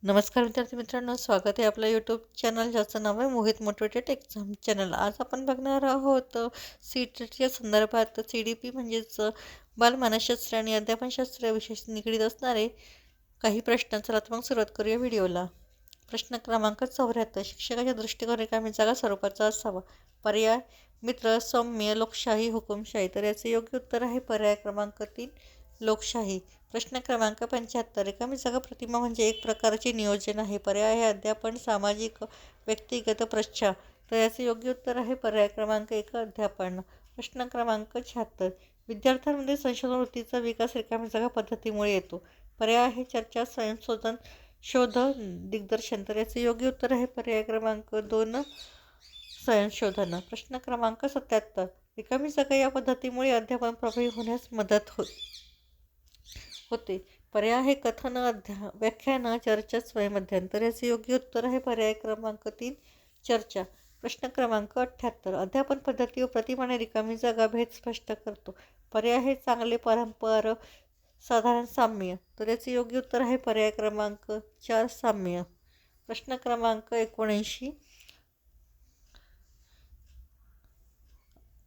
नमस्कार विद्यार्थी मित्रांनो, स्वागत आहे आपल्या यूट्यूब चॅनल ज्याचं नाव आहे मोहित मोटिवेटेड एक्झाम चॅनल। आज आपण बघणार आहोत सीटेटच्या संदर्भात CDP म्हणजेच बालमानसशास्त्र आणि अध्यापनशास्त्र विषयाशी निगडीत असणारे काही प्रश्न। चला तर मग सुरुवात करूया व्हिडिओला। प्रश्न क्रमांक 74, शिक्षकाच्या दृष्टिकोन रिकामी जागा स्वरूपाचा असावा। पर्याय मित्र, सौम्य, लोकशाही, हुकुमशाही। तर याचे योग्य उत्तर आहे पर्याय क्रमांक 3, लोकशाही। प्रश्न क्रमांक 75, रिकामी जागा प्रतिमा म्हणजे एक प्रकारचे नियोजन आहे। पर्याय आहे अध्यापन, सामाजिक, व्यक्तिगत, प्रच्छा। तर याचे योग्य उत्तर आहे पर्याय क्रमांक 1, अध्यापन। प्रश्न क्रमांक 76, विद्यार्थ्यांमध्ये संशोधन वृत्तीचा विकास रिकामी जागा पद्धतीमुळे येतो। पर्याय आहे चर्चा, संशोधन, शोध, दिग्दर्शन। तर याचे योग्य उत्तर आहे पर्याय क्रमांक 2, संशोधन। प्रश्न क्रमांक 77, रिकामी जागा या पद्धतीमुळे अध्यापन प्रभावी होण्यास मदत होते। पर्याय आहे कथन, व्याख्यान, चर्चा, स्वयंअध्ययन। तर याचे योग्य उत्तर आहे पर्याय क्रमांक 3, चर्चा। प्रश्न क्रमांक 78, अध्यापन पद्धती व प्रतिमाने रिकामी जागा भेद स्पष्ट करतो। पर्याय आहे चांगले, परंपर, साधारण, साम्य। तर याचे योग्य उत्तर आहे पर्याय क्रमांक 4, साम्य। प्रश्न क्रमांक 79,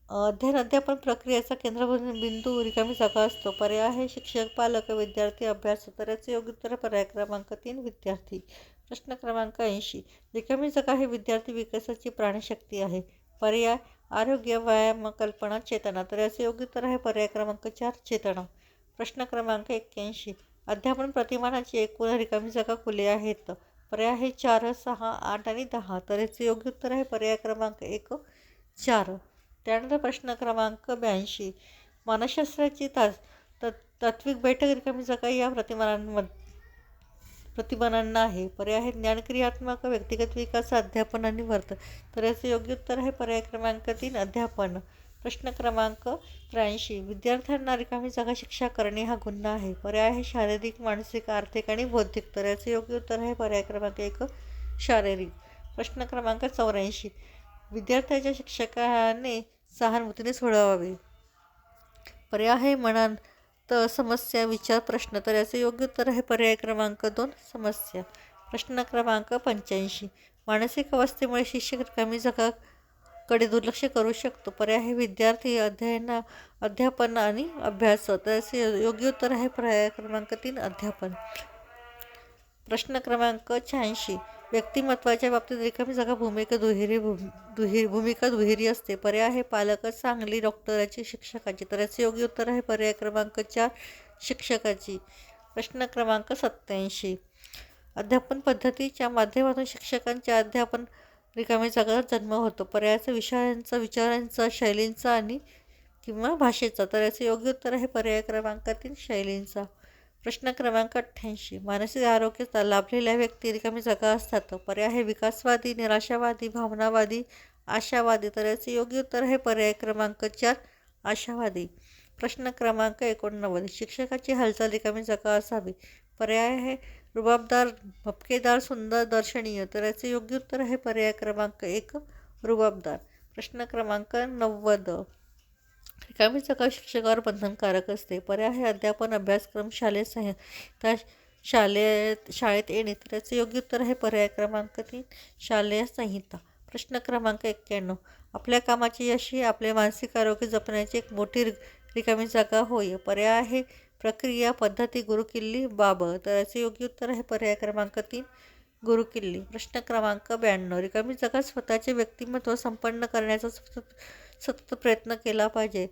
अध्ययन अध्यापन प्रक्रियेचा केंद्रबिंदू रिकामी जागा असतो। पर्याय आहे शिक्षक, पालक, विद्यार्थी, अभ्यास। तर याचे योग्य उत्तर पर्याय क्रमांक 3, विद्यार्थी। प्रश्न क्रमांक 80, रिकामी जागा ही विद्यार्थी विकासाची प्राणशक्ती आहे। पर्याय आरोग्य, व्यायाम, कल्पना, चेतना। तर याचे योग्य उत्तर आहे पर्याय क्रमांक 4, चेतना। प्रश्न क्रमांक 81, अध्यापन प्रतिमानाची एकूण रिकामी जागा खुले आहेत। पर्याय आहे 4, 6, 8 आणि 10। तर याचे योग्य उत्तर आहे पर्याय क्रमांक 1, 4। त्यानंतर प्रश्न क्रमांक 82, मानसशास्त्राची तात्विक बैठक रिकामी जागा या प्रतिमानांना आहे। पर्याय आहे ज्ञान, क्रियात्मक, व्यक्तिगत विकास, अध्यापन आणि वर्तन। तर याचे योग्य उत्तर आहे पर्याय क्रमांक 3, अध्यापन। प्रश्न क्रमांक 83, विद्यार्थ्यांना रिकामी जागा शिक्षा करणे हा गुन्हा आहे। पर्याय आहे शारीरिक, मानसिक, आर्थिक आणि बौद्धिक। तर याचे योग्य उत्तर आहे पर्याय क्रमांक 1, शारीरिक। प्रश्न क्रमांक 84, विद्यार्थ्याच्या शिक्षकाने सहानुभूतीने सोडवावे। पर्याय आहे मनात समस्या, विचार, प्रश्न। तर याचे योग्य उत्तर आहे पर्याय क्रमांक 2, समस्या। प्रश्न क्रमांक 85, मानसिक अवस्थेमुळे शिक्षक रिकामी जागाकडे दुर्लक्ष करू शकतो। पर्याय आहे विद्यार्थी, अध्यापन आणि अभ्यास। तर याचे योग्य उत्तर आहे पर्याय क्रमांक 3, अध्यापन। प्रश्न क्रमांक 86, व्यक्तिमत्वाच्या बाबतीत रिकामी जागा भूमिका दुहेरी असते। पर्याय आहे पालक, चांगली, डॉक्टराची, शिक्षकाची। तर याचे योग्य उत्तर आहे पर्याय क्रमांक 4, शिक्षकाची। प्रश्न क्रमांक 87, अध्यापन पद्धतीच्या माध्यमातून शिक्षकांच्या अध्यापन रिकामी जागा जन्म होतो। पर्यायाचा विषयांचा, विचारांचा, शैलींचा आणि किंवा भाषेचा। तर याचे योग्य उत्तर आहे पर्याय क्रमांक 3, शैलींचा। प्रश्न क्रमांक 88, मानसिक आरोग्य लाभलेल्या व्यक्ती रिकामी जागा असतात। पर्याय आहे विकासवादी, निराशावादी, भावनावादी, आशावादी। तर याचे योग्य उत्तर आहे पर्याय क्रमांक 4, आशावादी। प्रश्न क्रमांक 89, शिक्षकाची हालचाल रिकामी जागा असावी। पर्याय आहे रुबाबदार, भपकेदार, सुंदर, दर्शनीय। तर याचे योग्य उत्तर आहे पर्याय क्रमांक 1, रुबाबदार। प्रश्न क्रमांक 90, रिकामी जागा शिक्षकावर बंधनकारक असते। पर्याय आहे अध्यापन, अभ्यासक्रम, शालेय संहिता, शाळेत येणे। तर याचे योग्य उत्तर आहे पर्याय क्रमांक 3, शालेय संहिता। प्रश्न क्रमांक 91, आपल्या कामाचे यश ही आपले मानसिक आरोग्य जपण्याची एक मोठी रिकामी जागा होय। पर्याय आहे प्रक्रिया, पद्धती, गुरुकिल्ली, बाब। तर याचे योग्य उत्तर आहे पर्याय क्रमांक 3, गुरुकिल्ली। प्रश्न क्रमांक 92, रिकामी जागा स्वतःचे व्यक्तिमत्व संपन्न करण्याचा सतत प्रयत्न केला पाहिजे।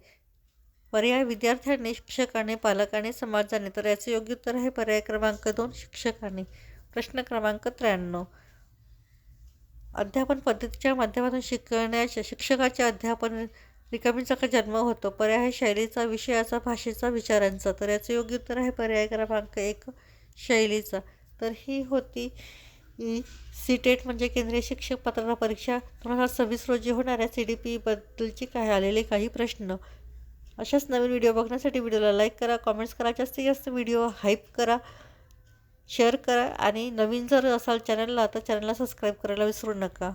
पर्याय विद्यार्थ्यांनी, शिक्षकाने, पालकाने, समाजाने। तर याचे योग्य उत्तर आहे पर्याय क्रमांक 2, शिक्षकाने। प्रश्न क्रमांक 93, अध्यापन पद्धतीच्या माध्यमातून शिक्षकाच्या अध्यापन रिकामी जागा जन्म होतो। पर्याय आहे शैलीचा, विषयाचा, भाषेचा, विचारांचा। तर याचे योग्य उत्तर आहे पर्याय क्रमांक 1, शैलीचा। तर ही होती सीटेट म्हणजे केंद्रीय शिक्षक पात्रता परीक्षा 2026 रोजी होणाऱ्या CDP बद्दलची आलेले काही प्रश्न। अशाच नवीन व्हिडिओ बघण्यासाठी व्हिडिओला लाईक करा, कमेंट्स करा, जास्तीत जास्त व्हिडिओ हाईप करा, शेअर करा आणि नवीन जर असाल चॅनलला तर चॅनलला सबस्क्राईब करायला विसरू नका।